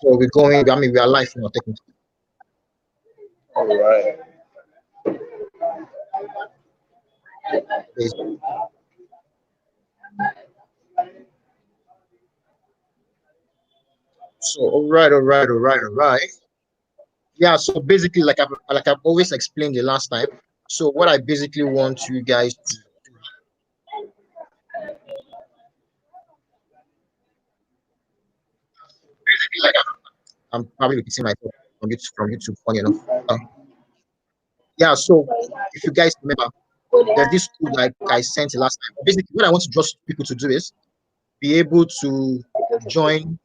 So we're going. I mean, we are live now, technically. All right. Yes. So all right. Yeah. So basically, like I've always explained the last time. So what I basically want you guys to basically like I'm probably repeating myself from YouTube. Funny enough. Yeah. So if you guys remember, there's this tool like I sent the last time. Basically, what I want to just people to do is be able to join.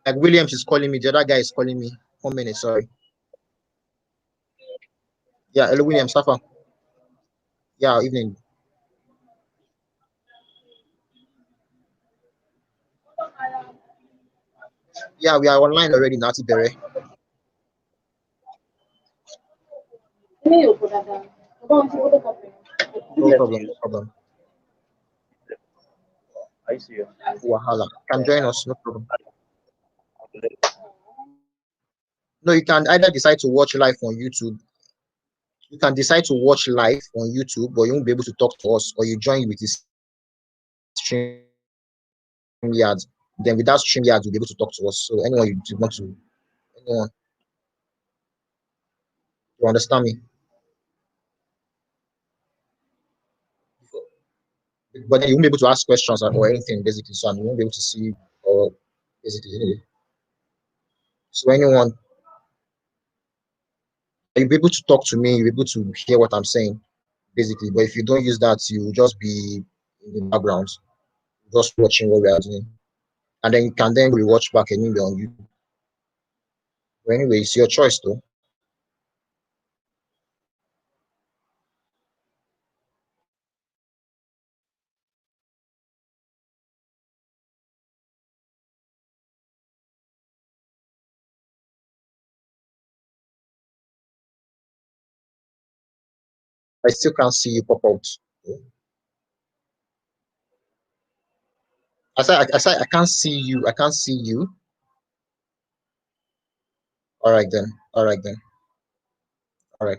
Like Williams is calling me. The other guy is calling me. 1 minute, sorry. Yeah, hello William, Safa. Yeah, evening. Yeah, we are online already, Nati Bere. No Yes, problem, no yes. problem. I see you. Wahala. Can join us, no problem. No, you can either decide to watch live on YouTube. You can decide to watch live on YouTube, but you won't be able to talk to us, or you join with the StreamYard. Then without StreamYard, you'll be able to talk to us. So anyone you want to, anyone, you understand me? But then you won't be able to ask questions or anything basically. So you won't be able to see or basically anyway. So anyone, you'll be able to talk to me, you'll be able to hear what I'm saying, basically. But if you don't use that, you'll just be in the background, just watching what we are doing. And then you can then rewatch back anyway on YouTube. But anyway, it's your choice though. I still can't see you pop out. I can't see you. I can't see you. All right then. All right then. All right.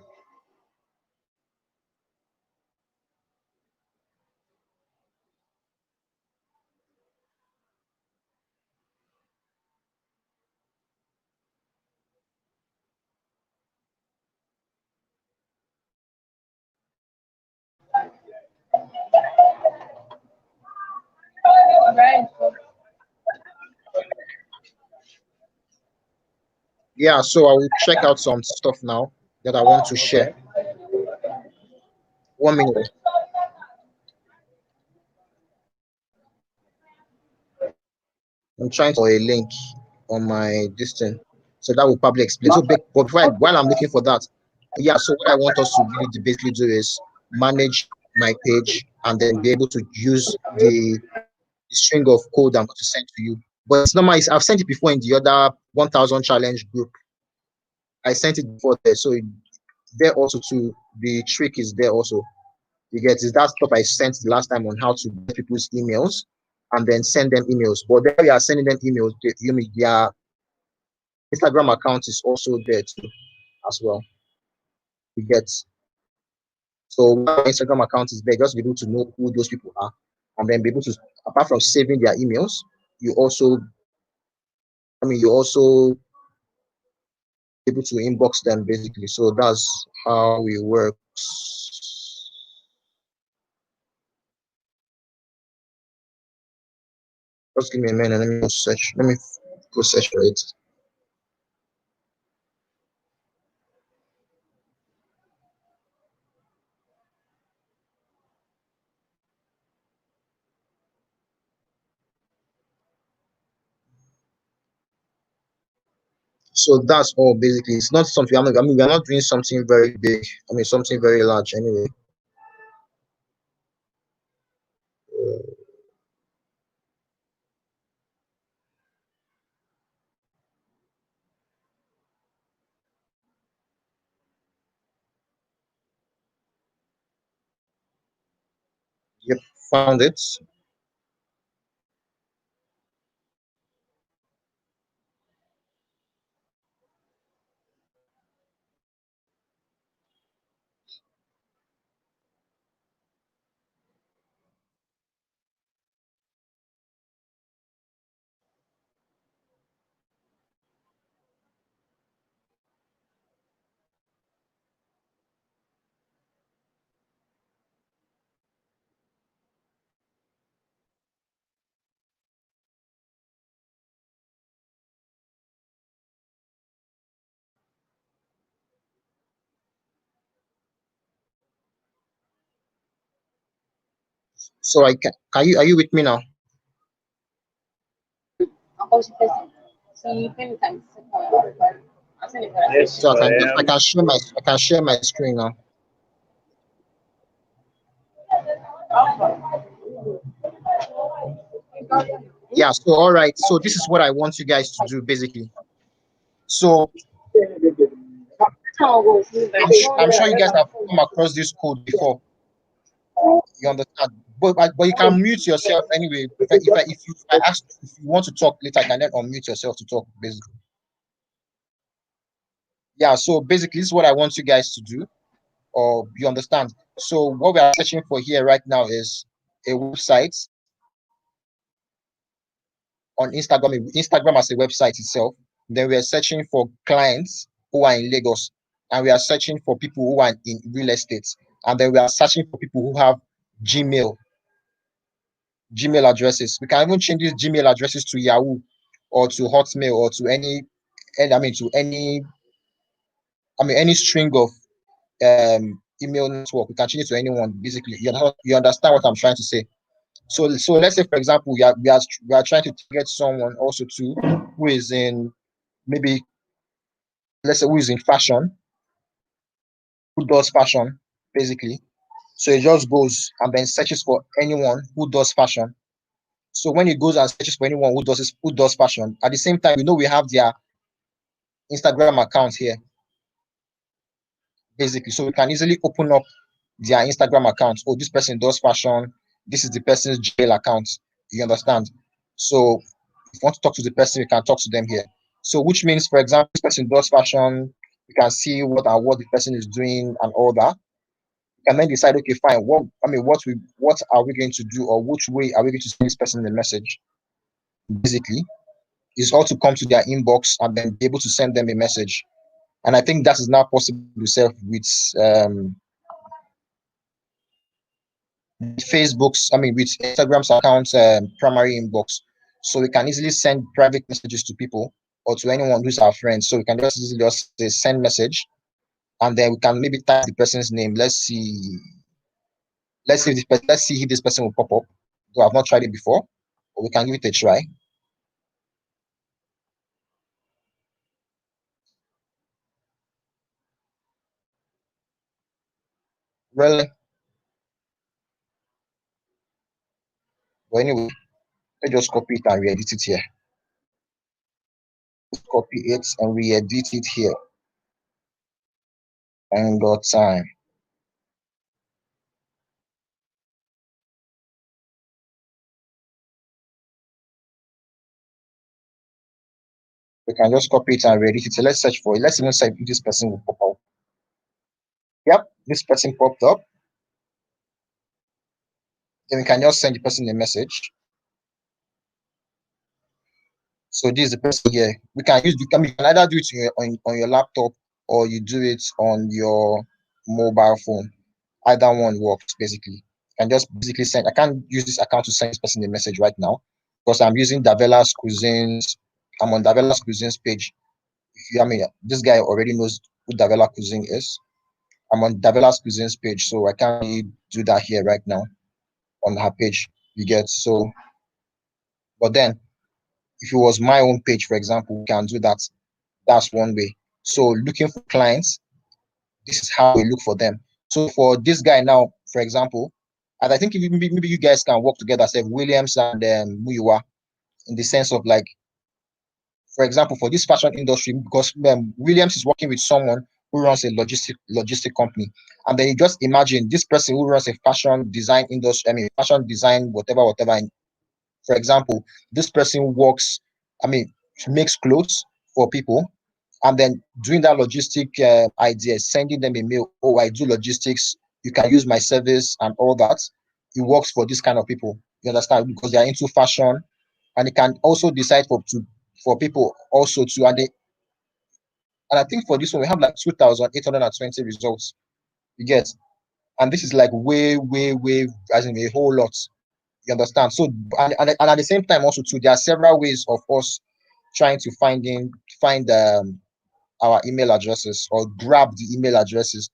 Yeah, so I will check out some stuff now that I want to share. Okay. 1 minute. I'm trying to a link on my distance. So that will probably explain. So but while I'm looking for that, yeah, so what I want us to really basically do is manage my page and then be able to use the string of code I'm going to send to you. But it's normal. I've sent it before in the other 1000 challenge group. I sent it before there. So there also too, the trick is there also. You get is that stuff I sent the last time on how to get people's emails and then send them emails. But there we are sending them emails. Their Instagram account is also there too as well. You get so while Instagram account is there, just be able to know who those people are, and then be able to apart from saving their emails, you also you also able to inbox them basically. So that's how it works. Just give me a minute. Let me go search. Let me go search for it. So that's all basically. It's not something. I mean, we're not doing something very big. I mean, something very large anyway. Yep, found it. So I can you are you with me now? Yes, So I I am. can share my screen now. Yeah, so all right. So this is what I want you guys to do basically. So I'm sure you guys have come across this code before. You understand? But you can mute yourself anyway. If I ask if you want to talk later, I can then unmute yourself to talk basically. Yeah, so basically this is what I want you guys to do, or you understand. So what we are searching for here right now is a website on Instagram as a website itself. Then we are searching for clients who are in Lagos, and we are searching for people who are in real estate, and then we are searching for people who have Gmail Gmail addresses. We can even change these Gmail addresses to Yahoo or to Hotmail or to any string of email network. We can change it to anyone. Basically, you understand what I'm trying to say. So let's say for example, we are trying to target someone also too who is in maybe let's say who is in fashion, who does fashion basically. So it just goes and then searches for anyone who does fashion. So when it goes and searches for anyone who does fashion, at the same time we know we have their Instagram account here basically. So we can easily open up their Instagram account. Oh, this person does fashion. This is the person's Gmail account. You understand? So if you want to talk to the person, you can talk to them here. So which means, for example, this person does fashion. You can see what the person is doing and all that. You can then decide, okay, fine. What are we going to do, or which way are we going to send this person the message? Basically, is all to come to their inbox and then be able to send them a message. And I think that is now possible to self with with Instagram's account primary inbox. So we can easily send private messages to people or to anyone who's our friend. So we can just easily just say send message, and then we can maybe type the person's name. Let's see if this person will pop up. So I've not tried it before, but we can give it a try. Really? But anyway, let's just copy it and re-edit it here. Copy it and re-edit it here. And got time. We can just copy it and re-edit it. So let's search for it. Let's even see if this person will pop up. Yep, this person popped up. Then we can just send the person a message. So this is the person here. We can use you can either do it on your laptop or you do it on your mobile phone. Either one works basically. You can just basically send. I can't use this account to send this person a message right now because I'm using Davella's Cuisines. I'm on Davella's Cuisines page. This guy already knows who Davella Cuisine is. I'm on Davella's Cuisines page, so I can't really do that here right now on her page. You get so, but then if it was my own page, for example, we can do that. That's one way. So looking for clients, this is how we look for them. So for this guy now, for example, and I think maybe you guys can work together, say Williams and Muiwa, in the sense of like, for example, for this fashion industry, because Williams is working with someone who runs a logistic company, and then you just imagine this person who runs a fashion design industry, fashion design, whatever. And for example, this person works, I mean, makes clothes for people, and then doing that logistic idea, sending them a mail. Oh, I do logistics. You can use my service and all that. It works for this kind of people. You understand? Because they are into fashion, and it can also decide for people also to and I think for this one we have like 2,820 results. You get, and this is like way as in a whole lot. You understand? So and at the same time also too, there are several ways of us trying to find our email addresses or grab the email addresses.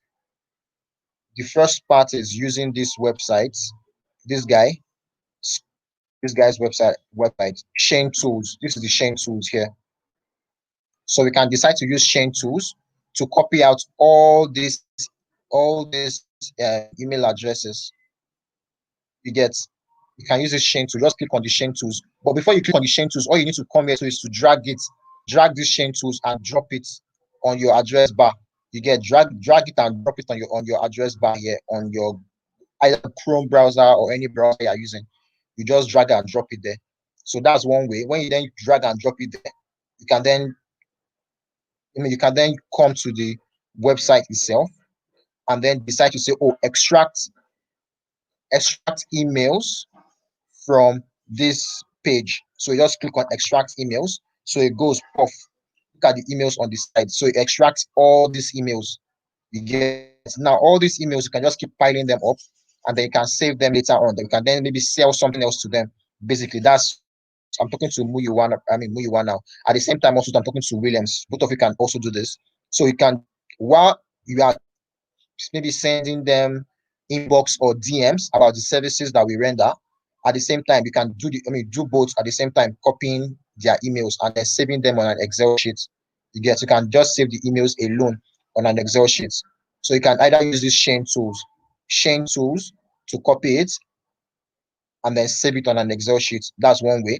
The first part is using this website, this guy. this guy's website, Shane Tools. This is the Shane Tools here. So we can decide to use Shane Tools to copy out all these email addresses. You get, you can use this Shane tool. Just click on the Shane Tools. But before you click on the Shane Tools, all you need to come here to is to drag this Shane Tools and drop it on your address bar. You get, drag it and drop it on your address bar here on your either Chrome browser or any browser you're using. You just drag and drop it there. So that's one way. When you then drag and drop it there, you can then come to the website itself and then decide to say, oh, extract emails from this page. So you just click on extract emails. So it goes off. Look at the emails on the side. So it extracts all these emails. You get, now all these emails, you can just keep piling them up and then you can save them later on. Then you can then maybe sell something else to them. Basically, that's, I'm talking to Muyiwa now. At the same time, also I'm talking to Williams. Both of you can also do this. So you can, while you are maybe sending them inbox or DMs about the services that we render, at the same time, you can do both at the same time, copying their emails and then saving them on an Excel sheet. You can just save the emails alone on an Excel sheet. So you can either use these Shane tools to copy it and then save it on an Excel sheet. That's one way.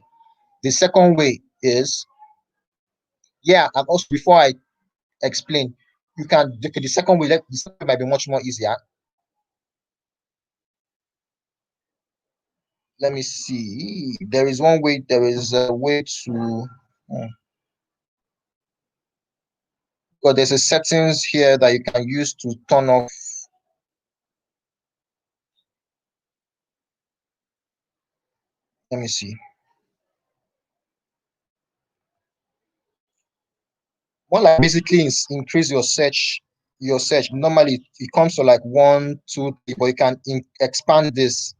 The second way is, and also before I explain, the second way might be much more easier. Let me see. There is a way to, but there's a settings here that you can use to turn off. Let me see. One, like, basically increase your search. Normally it comes to like 1, 2, 3, but you can expand this.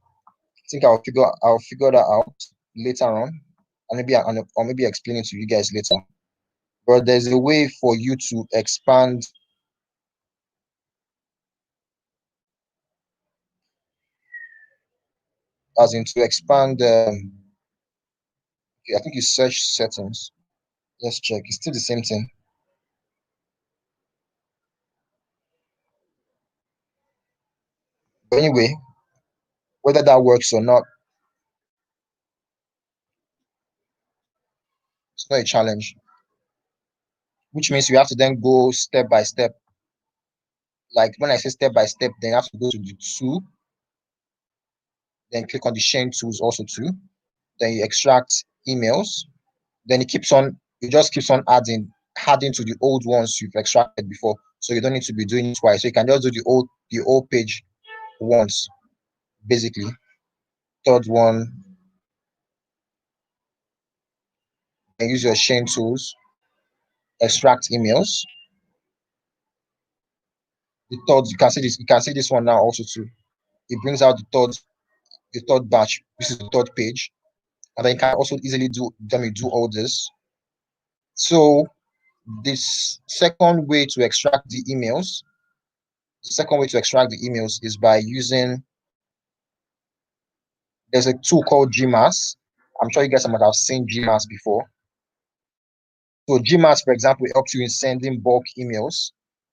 I think I'll figure that out later on, and maybe explain it to you guys later. But there's a way for you to expand, as in to expand. Okay, I think it's search settings. Let's check. It's still the same thing. But anyway, whether that works or not, it's not a challenge. Which means you have to then go step by step. Like when I say step by step, then you have to go to the tool, then click on the Shane Tools also too. Then you extract emails. Then it just keeps on adding to the old ones you've extracted before. So you don't need to be doing it twice. So you can just do the old page once, basically. Third one, and use your Shane Tools, extract emails. The third, you can see this one now also too. It brings out the third batch. This is the third page. And then you can also easily do all this. So this second way to extract the emails, is by using, there's a tool called GMass. I'm sure you guys might have seen GMass before. So GMass, for example, helps you in sending bulk emails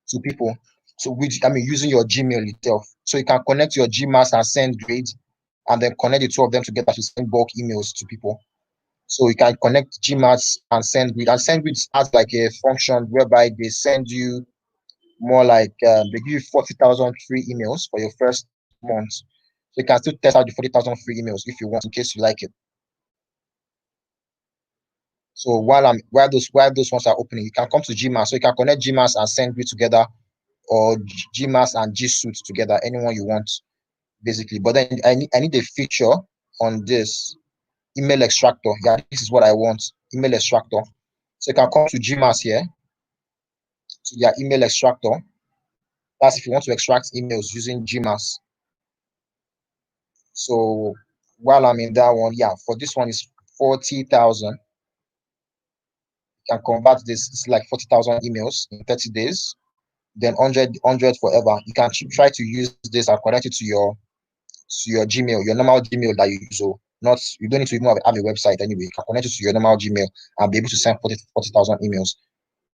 to people. So using your Gmail itself. So you can connect your GMass and SendGrid, and then connect the two of them together to send bulk emails to people. So you can connect GMass and SendGrid. And SendGrid has like a function whereby they send you more like, they give you 40,000 free emails for your first month. So you can still test out the 40,000 free emails if you want, in case you like it. So while those ones are opening, you can come to GMass. So you can connect GMass and SendGrid together, or GMass and G Suite together, anyone you want, basically. But then I need a feature on this email extractor. Yeah, this is what I want, email extractor. So you can come to GMass here, to your email extractor. That's if you want to extract emails using GMass. So while I'm in that one, for this one is 40,000. You can convert this, it's like 40,000 emails in 30 days. Then 100 forever. You can try to use this and connect it to your Gmail, your normal Gmail that you use. Not you don't need to even have a website anyway. You can connect it to your normal Gmail and be able to send 40,000 emails.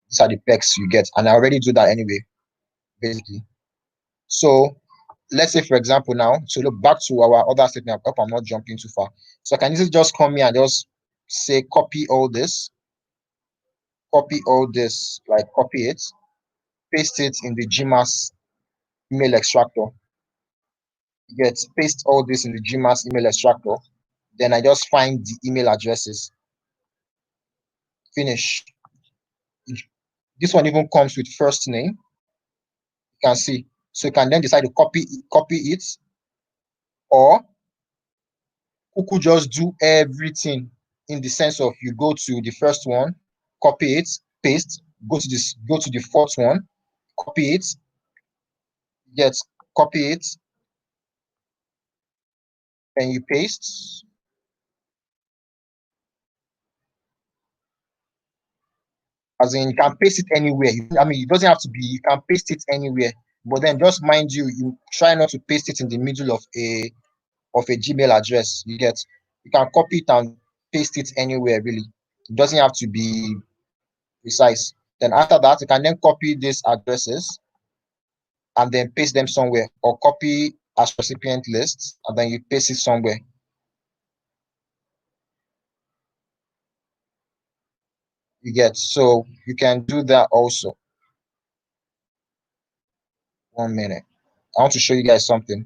These are the perks you get, and I already do that anyway, basically. So let's say, for example, now, so look back to our other statement. I hope I'm not jumping too far. So I can easily just come here and just say copy all this, like copy it, paste it in the GMAS email extractor. Get paste all this in the GMAS email extractor. Then I just find the email addresses. Finish. This one even comes with first name. You can see. So you can then decide to copy it, or who could just do everything in the sense of you go to the first one, copy it, paste, go to the fourth one, copy it, get copy it, and you paste. As in, you can paste it anywhere. I mean, it doesn't have to be. You can paste it anywhere, but then just mind you, you try not to paste it in the middle of a Gmail address. You can copy it and paste it anywhere. Really, it doesn't have to be precise. Then after that, you can then copy these addresses and then paste them somewhere, or copy as recipient lists and then you paste it somewhere. You get, so you can do that also. 1 minute. I want to show you guys something.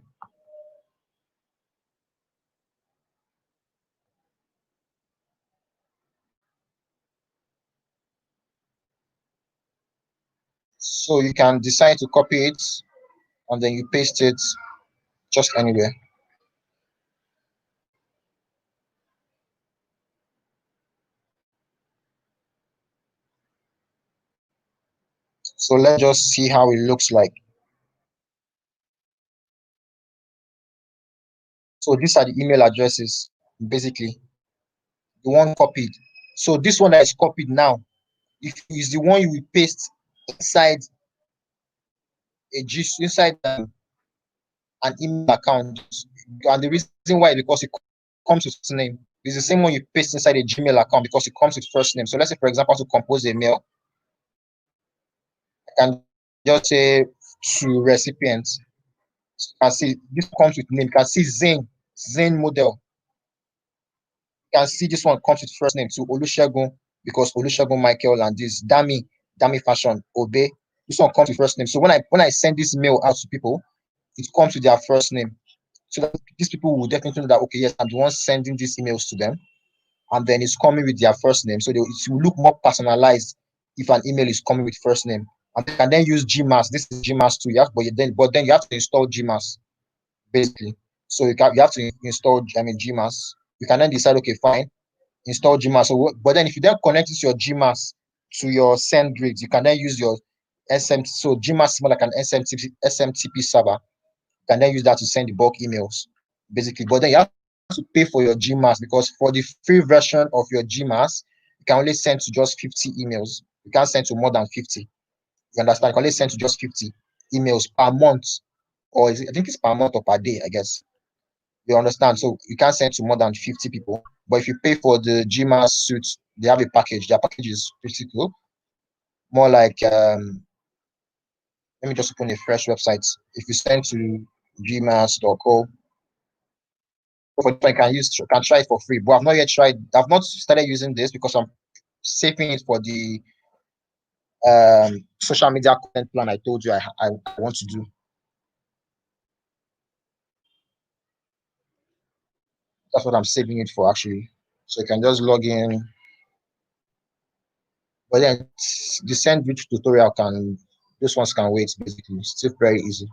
So you can decide to copy it and then you paste it just anywhere. So let's just see how it looks like. So these are the email addresses, basically, the one copied. So this one that is copied now, if is the one you will paste inside inside an email account, and the reason why is because it comes with first name. It's the same one you paste inside a Gmail account because it comes with first name. So let's say, for example, to compose a mail, I can just say to recipients. So you can see this comes with name. You can see Zane model. You can see this one comes with first name to Olusegun because Olusegun Michael, and this Dami Fashion Obe. This one comes with first name. So when I send this mail out to people, it comes with their first name. So that these people will definitely know that, okay, yes, I'm the one sending these emails to them, and then it's coming with their first name. So it will look more personalized if an email is coming with first name. And they can then use GMAS. This is GMAS too, yeah, but then you have to install GMAS basically. So you have to install GMAS. You can then decide, okay, fine, install GMAS. So, but then if you then connect your GMAS to your SendGrid, you can then use your SMT. So GMAS is more like an SMTP server. You can then use that to send the bulk emails, basically. But then you have to pay for your GMAS, because for the free version of your GMAS, you can only send to just 50 emails. You can't send to more than 50. You understand? You can only send to just 50 emails per month, or I think it's per month or per day, I guess. You understand? So you can't send to more than 50 people. But if you pay for the GMAS suite, they have a package. Their package is pretty cool. More like, let me just open a fresh website. If you send to gmas.co, can try it for free. But I've not yet tried. I've not started using this because I'm saving it for the social media content plan I told you I want to do. That's what I'm saving it for, actually. So you can just log in. But then the SendGrid tutorial those ones can wait, basically. It's still very easy.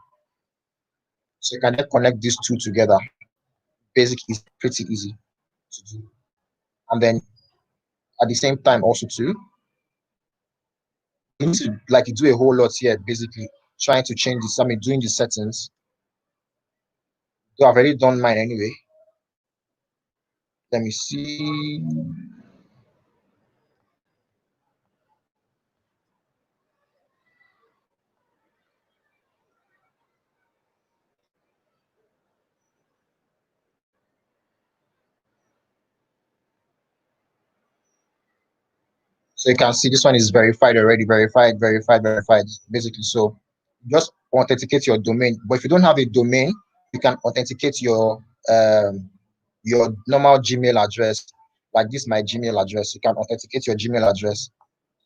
So you can then connect these two together. Basically, it's pretty easy to do. And then at the same time, also too, you need to like do a whole lot here, basically trying to change this. I mean, doing the settings. So I've already done mine anyway. Let me see. So you can see this one is verified already, verified, basically. So just authenticate your domain. But if you don't have a domain, you can authenticate your normal Gmail address. Like this, my Gmail address. You can authenticate your Gmail address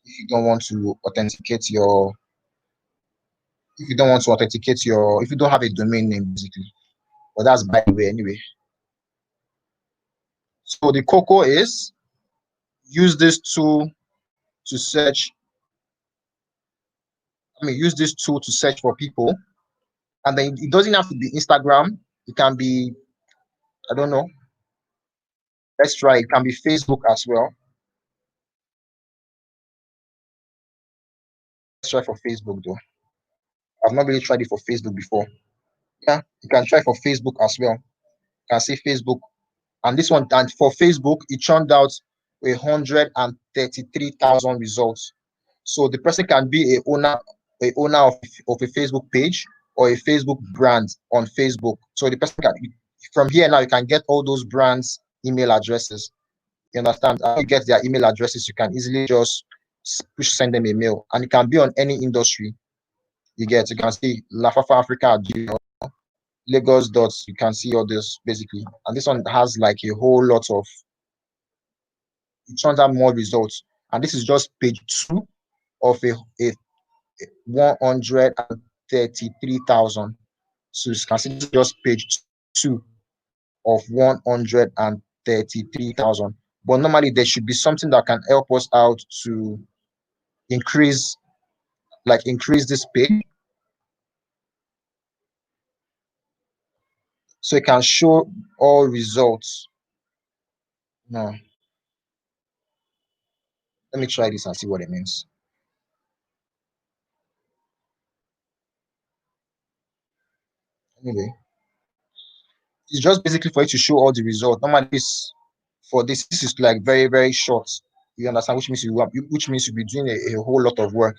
if you don't want to authenticate your if you don't have a domain name, basically. But that's by the way anyway. So the cocoa is use this tool to search. Use this tool to search for people. And then it doesn't have to be Instagram. It can be, I don't know. Let's try. It can be Facebook as well. Let's try for Facebook though. I've not really tried it for Facebook before. Yeah, you can try for Facebook as well. You can see Facebook. And this one, and for Facebook, it turned out 133,000 results. So the person can be a owner of a Facebook page or a Facebook brand on Facebook. So the person can, from here now, you can get all those brands' email addresses. You understand? After you get their email addresses, you can easily just send them a mail, and it can be on any industry. You can see Lafafa Africa, Lagos dots. You can see all this basically, and this one has like a whole lot of. It turns out more results, and this is just page 2 of a 133,000. So you can see this is just page 2 of 133,000. But normally there should be something that can help us out to increase this page, so it can show all results. No, let me try this and see what it means. Anyway, it's just basically for you to show all the results. Normally this is like very, very short. You understand, which means you'll be doing a whole lot of work.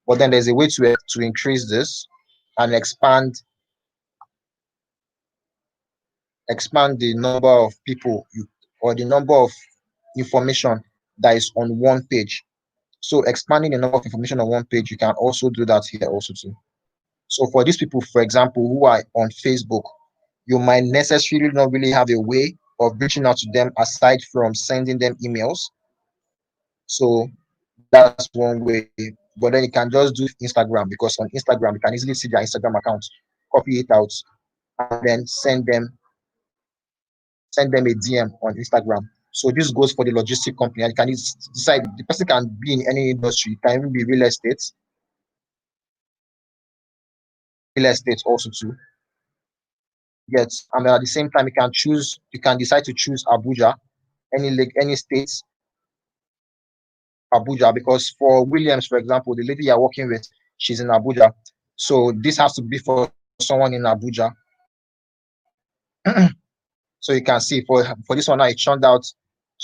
But then there's a way to increase this and expand the number of people or the number of information that is on one page. So expanding the number of information on one page, you can also do that here also too. So for these people, for example, who are on Facebook, you might necessarily not really have a way of reaching out to them aside from sending them emails. So that's one way. But then you can just do Instagram, because on Instagram you can easily see their Instagram account, copy it out, and then send them a DM on Instagram. So this goes for the logistic company. And you can decide, the person can be in any industry. It can even be real estate also too. Yes, and at the same time you can decide to choose Abuja, any state, Abuja, because for Williams, for example, the lady you're working with, she's in Abuja. So this has to be for someone in Abuja. So you can see for this one now, it turned out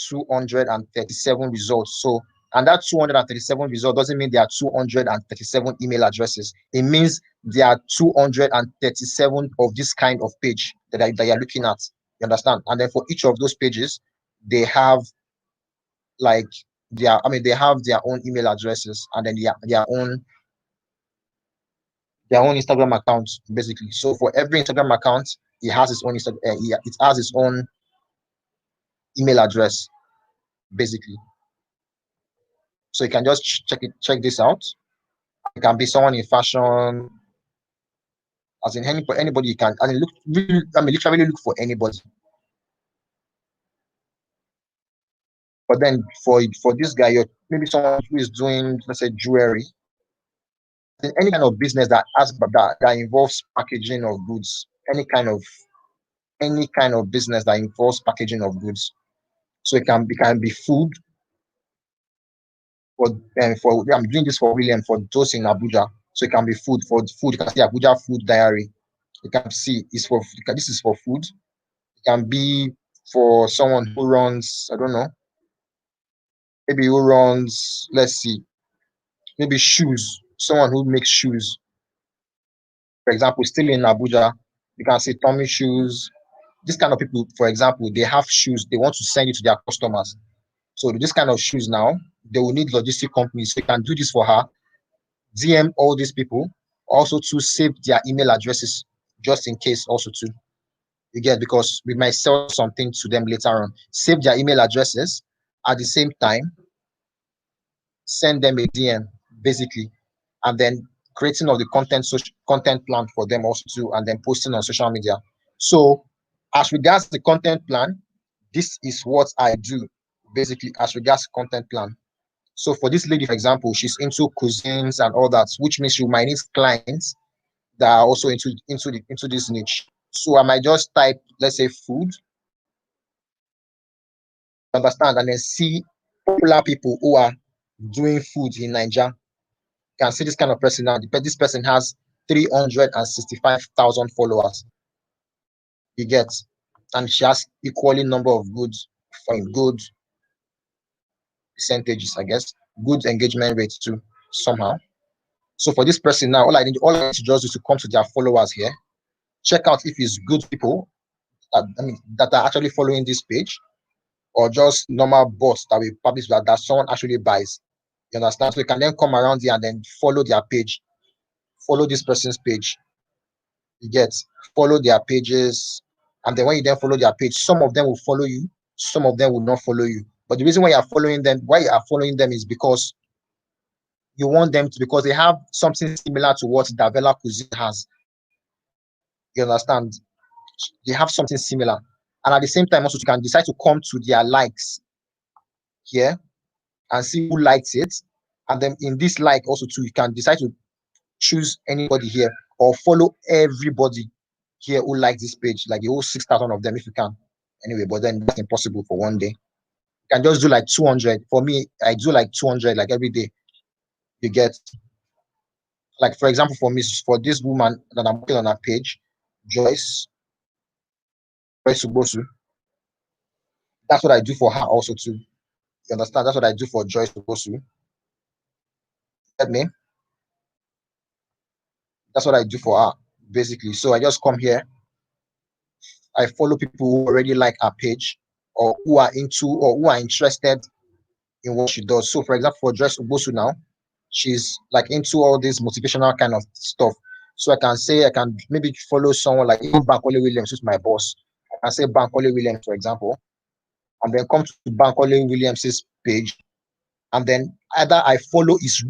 237 results. So, and that 237 result doesn't mean there are 237 email addresses. It means there are 237 of this kind of page that you're looking at. You understand? And then for each of those pages, they have like they have their own email addresses, and then their own Instagram accounts, basically. So for every Instagram account, it has its own it has its own email address, basically. So you can just check this out. It can be someone in fashion, as in anybody. You can, literally look for anybody. But then for this guy, you're maybe someone who is doing, let's say, jewelry, any kind of business that involves packaging of goods, any kind of business that involves packaging of goods. So it can be food. I'm doing this for William, for those in Abuja. So it can be food. For food, you can see Abuja Food Diary. You can see this is for food. It can be for someone who runs, I don't know, maybe who runs, let's see, maybe shoes. Someone who makes shoes, for example, still in Abuja. You can see Tommy Shoes. This kind of people, for example, they have shoes. They want to send it to their customers. So this kind of shoes now, they will need logistic companies. So you can do this for her. DM all these people. Also to save their email addresses just in case also too. You get, because we might sell something to them later on. Save their email addresses at the same time, send them a DM basically, and then creating of the content plan for them also too, and then posting on social media. So as regards the content plan, this is what I do basically as regards content plan. So for this lady, for example, she's into cuisines and all that, which means she might need clients that are also into this niche. So I might just type, let's say, food, understand, and then see popular people who are doing food in Nigeria. You can see this kind of person now. This person has 365,000 followers. You get, and she has equally number of good percentages, I guess, good engagement rates too somehow. So for this person now, all I need to just do is to come to their followers here, check out if it's good people that are actually following this page, or just normal bots that we publish that someone actually buys. You understand? So you can then come around here and then follow their page, follow this person's page. You get, follow their pages, and then when you then follow their page, some of them will follow you, some of them will not follow you. But the reason why you are following them is because you want them to, because they have something similar to what Davela Cuisine has. You understand? They have something similar. And at the same time, also, you can decide to come to their likes here and see who likes it. And then in this like also too, you can decide to choose anybody here or follow everybody here who likes this page, like the whole 6,000 of them if you can. Anyway, but then that's impossible for one day. You can just do like 200. For me, I do like 200 like every day. You get, like for example, for me, for this woman that I'm working on her page, Joyce Subosu, that's what I do for her also too. You understand? That's what I do for Joyce Subosu. Get me? That's what I do for her basically. So I just come here, I follow people who already like her page, or who are interested in what she does. So for example, for Joyce Ubosu now, she's like into all this motivational kind of stuff. So I can maybe follow someone like even Bankole Williams, who's my boss. I can say Bankole Williams, for example, and then come to Bankole Williams's page, and then either I follow his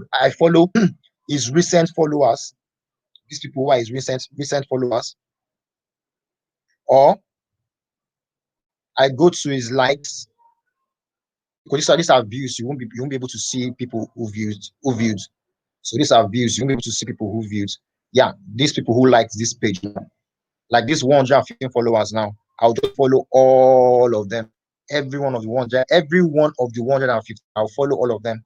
recent followers, these people who are his recent followers, or I go to his likes, because these are views. You won't be able to see people who viewed. So these are views. You won't be able to see people who viewed. Yeah, these people who liked this page, like this 115 followers now, I'll just follow all of them. Every one of the 150, I'll follow all of them.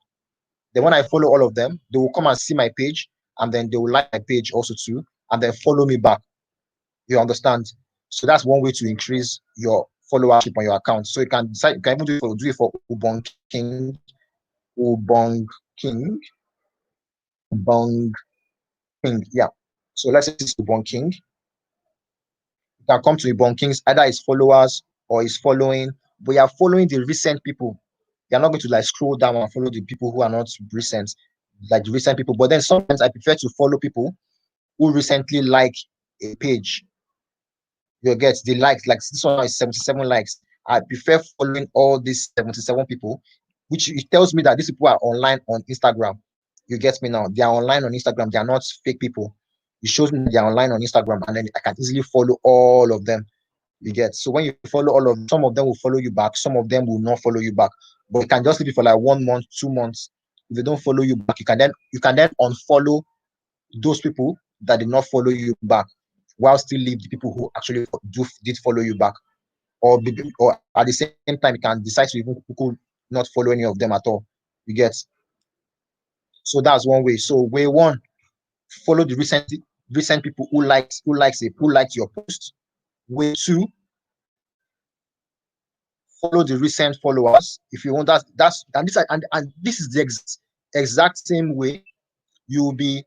Then when I follow all of them, they will come and see my page, and then they will like my page also too, and then follow me back. You understand? So that's one way to increase your followership on your account. So you can decide, you can even do it for Ubong King, Ubong King, Ubong King. Yeah. So let's say it's Ubong King. You can come to Ubong King's, either his followers or his following, but you are following the recent people. You're not going to like scroll down and follow the people who are not recent, like the recent people. But then sometimes I prefer to follow people who recently like a page. You get the likes, like this one is 77 likes. I prefer following all these 77 people, which it tells me that these people are online on Instagram. You get me now? They are online on Instagram. They are not fake people. It shows me they are online on Instagram, and then I can easily follow all of them. You get, so when you follow all of them, some of them will follow you back, some of them will not follow you back. But you can just leave it for like 1 month, 2 months. If they don't follow you back, you can then unfollow those people that did not follow you back, while still leave the people who actually did follow you back. Or at the same time, you can decide to even not follow any of them at all. You get, so that's one way. So way one, follow the recent people who liked your post. Way two, follow the recent followers. If you want and this is the exact same way you'll be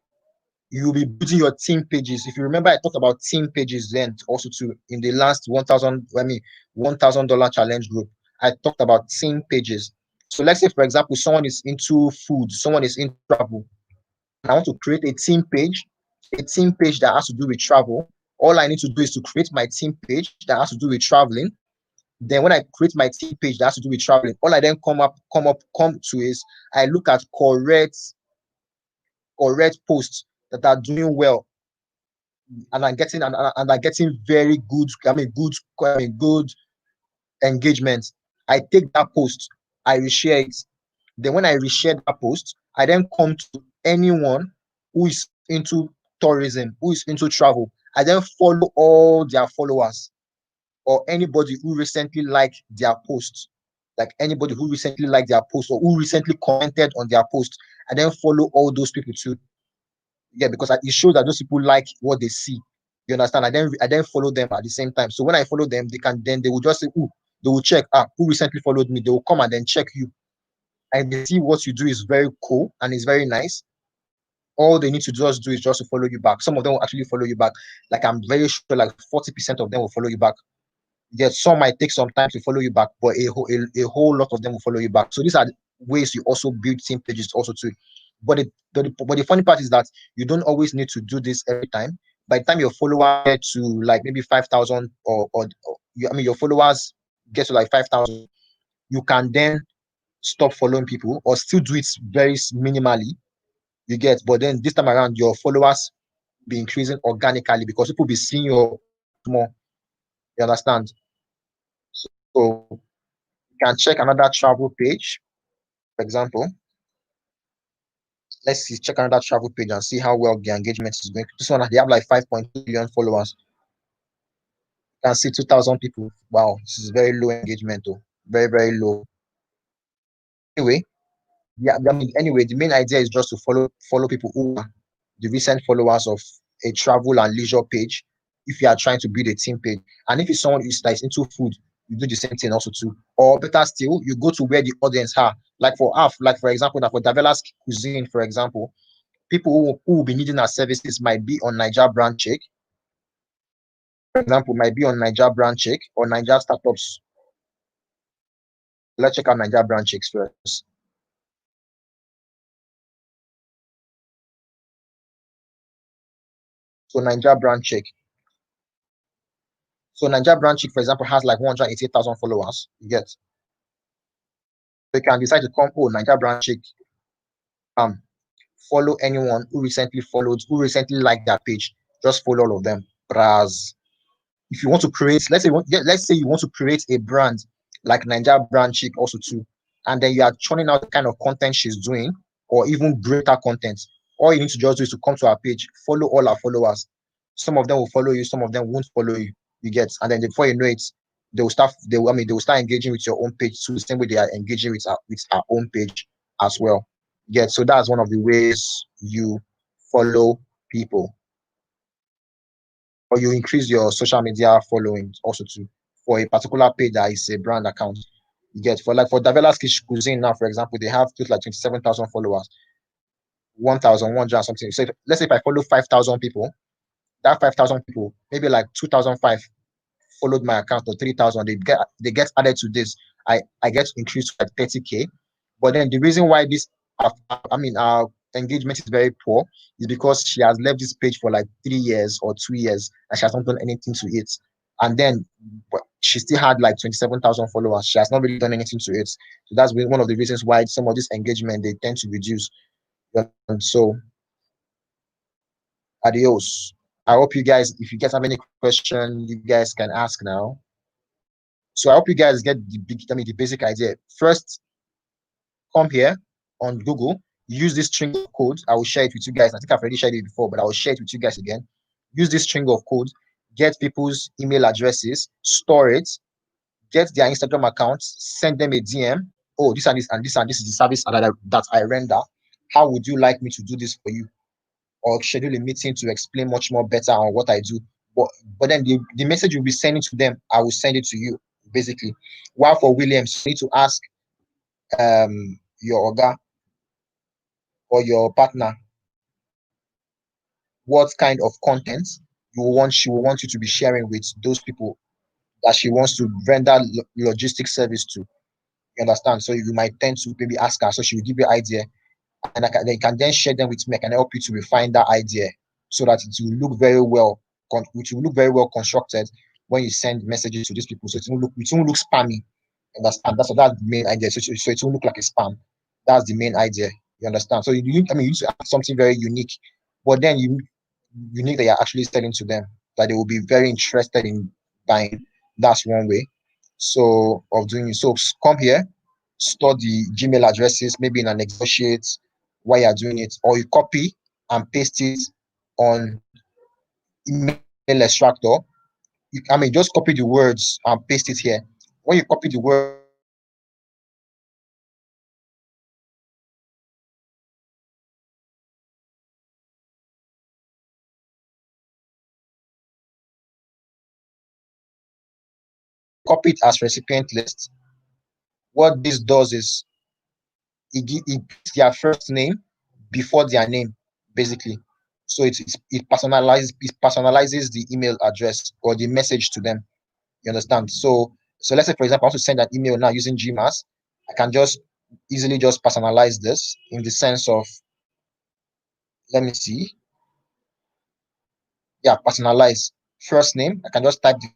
building your team pages. If you remember, I talked about team pages then also too in the last $1,000 challenge group. I talked about team pages. So let's say, for example, someone is into food, someone is into travel, and I want to create a team page that has to do with travel. All I need to do is to create my team page that has to do with traveling. Then when I create my team page that has to do with traveling, all I then come to is I look at correct posts that are doing well, and I'm getting very good, good engagement. I take that post, I reshare it. Then when I reshare that post, I then come to anyone who is into tourism, who is into travel. I then follow all their followers, or anybody who recently liked their post, like anybody who recently liked their post or who recently commented on their post. I then follow all those people too. Yeah, because it shows that those people like what they see. You understand? I then follow them at the same time. So when I follow them, they will just say, "Ooh," they will check, who recently followed me. They will come and then check you, and they see what you do is very cool and it's very nice. All they need to just do is just to follow you back. Some of them will actually follow you back. Like I'm very sure, like 40% of them will follow you back. Yes, some might take some time to follow you back, but a whole lot of them will follow you back. So these are ways you also build team pages also too. But the funny part is that you don't always need to do this every time. By the time your followers get to like maybe 5,000, your followers get to like 5,000, you can then stop following people or still do it very minimally. You get, but then this time around, your followers be increasing organically because people be seeing your post more. You understand? So you can check another travel page, for example. Let's see, check another travel page and see how well the engagement is going. This one, they have like 5.2 million followers. You can see 2,000 people. Wow, this is very low engagement, though. Very, very low. Anyway, yeah, anyway, the main idea is just to follow people who are the recent followers of a travel and leisure page. If you are trying to build a team page, and if it's someone that is into food, you do the same thing also too. Or better still, you go to where the audience are. Like for example, now for Davela's Cuisine, for example, people who will be needing our services might be on Niger Brand Check, for example, might be on Niger Brand Check or Niger Startups. Let's check out Niger Brand Checks first. So Niger Brand Check. So Niger Brand Check, for example, has like 188,000 followers. You get. So you can decide to come, Niger Brand Check, follow anyone who recently liked that page. Just follow all of them. Braz. If you want to create, let's say you want to create a brand like Niger Brand Chick also too, and then you are churning out the kind of content she's doing, or even greater content. All you need to just do is to come to our page, follow all our followers. Some of them will follow you, some of them won't follow you. You get, and then before you know it, they will start engaging with your own page too, the same way they are engaging with our own page as well. Yeah, so that's one of the ways you follow people, or you increase your social media following also too for a particular page that is a brand account. You get, for Davela's Cuisine now, for example, they have just like 27,000 followers, 1,100 something. So let's say if I follow 5,000 people, that 5,000 people, maybe like 2,005 followed my account, or 3,000, they get added to this. I get increased to like 30K. But then the reason why our engagement is very poor is because she has left this page for like 3 years or 2 years and she has not done anything to it. And then she still had like 27,000 followers. She has not really done anything to it. So that's been one of the reasons why some of this engagement they tend to reduce. And so, adios. I hope you guys, if you guys have any question, you guys can ask now. So I hope you guys get the basic idea. First, come here on Google, use this string of code. I will share it with you guys. I think I've already shared it before, but I will share it with you guys again. Use this string of code, get people's email addresses, store it, get their Instagram accounts, send them a DM. Oh, this and this and this and this is the service that I render. How would you like me to do this for you? Or schedule a meeting to explain much more better on what I do. But then the message you'll be sending to them, I will send it to you, basically. While for Williams, you need to ask your Oga or your partner what kind of content she will want you to be sharing with those people that she wants to render logistic service to. You understand? So you might tend to maybe ask her, so she will give you idea, and they can then share them with me. I can help you to refine that idea so that it will look very well, which will look very well constructed when you send messages to these people. So it won't look spammy. Understand? That's the main idea. So it won't look like a spam. That's the main idea. You understand? So you need to add something very unique, but then unique that you're actually selling to them, that they will be very interested in buying. That's one way. So of doing it. So come here, store the Gmail addresses, maybe in an Excel sheet while you're doing it, or you copy and paste it on email extractor. Just copy the words and paste it here. When you copy the words and paste it here, you can then use the copy it as recipient list. What this does is it puts their first name before their name, basically. So it personalizes the email address or the message to them. You understand? So let's say, for example, I want to send an email now using Gmail. I can just easily just personalize this in the sense of, let me see, yeah, personalize first name. I can just type the